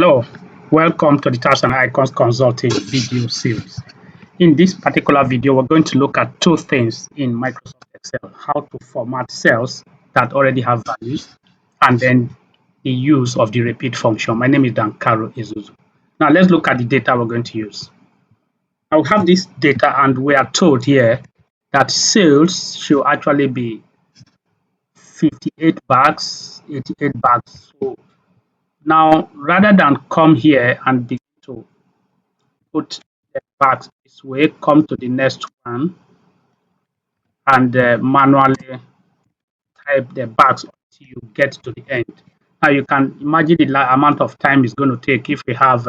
Hello, welcome to the Tabs and Icons Consulting video series. In this particular video, we're going to look at two things in Microsoft Excel: how to format cells that already have values, and then the use of the repeat function. My name is Dankaro Izuzu. Now let's look at the data we're going to use. Now we have this data, and we are told here that sales should actually be 58 bags, 88 bags. So now, rather than come here and begin to put the bags this way, come to the next one and manually type the bags until you get to the end. Now, you can imagine the amount of time it's going to take if we have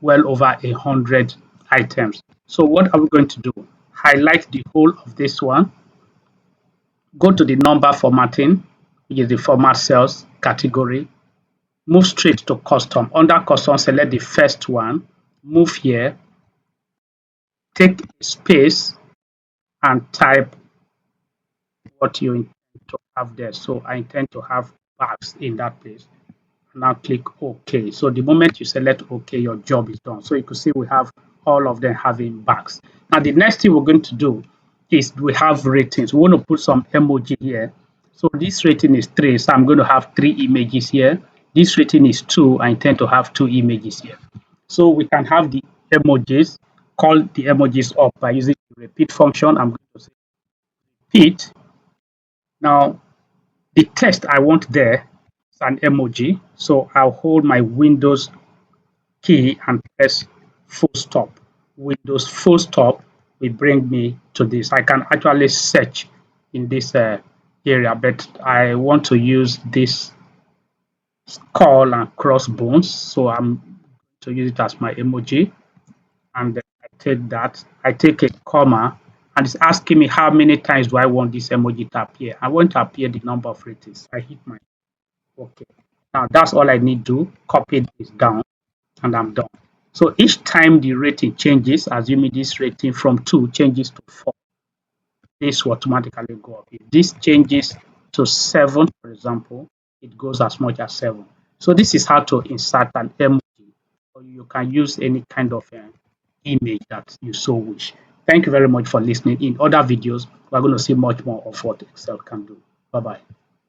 well over 100 items. So what are we going to do? Highlight the whole of this one, go to the number formatting, which is the format cells category, move straight to custom. Under custom, select the first one, move here, take a space and type what you intend to have there. So I intend to have bags in that place. Now click OK. So the moment you select OK, your job is done. So you can see we have all of them having bags. Now the next thing we're going to do is we have ratings. We want to put some emoji here. So this rating is 3, so I'm going to have 3 images here. This rating is 2, I intend to have 2 images here. So we can have the emojis, call the emojis up by using the repeat function. I'm going to say repeat. Now the text I want there is an emoji, so I'll hold my Windows key and press full stop. Windows full stop will bring me to this. I can actually search in this area, but I want to use this skull and crossbones, so I'm going to use it as my emoji. And then I take that, I take a comma, and it's asking me how many times do I want this emoji to appear. I want to appear the number of ratings. I hit my OK. Now that's all I need to copy this down, and I'm done. So each time the rating changes, assuming this rating from 2 changes to 4, this will automatically go up. If this changes to 7, for example, it goes as much as 7. So this is how to insert an emoji, or you can use any kind of image that you so wish. Thank you very much for listening. In other videos, we're going to see much more of what Excel can do. Bye-bye.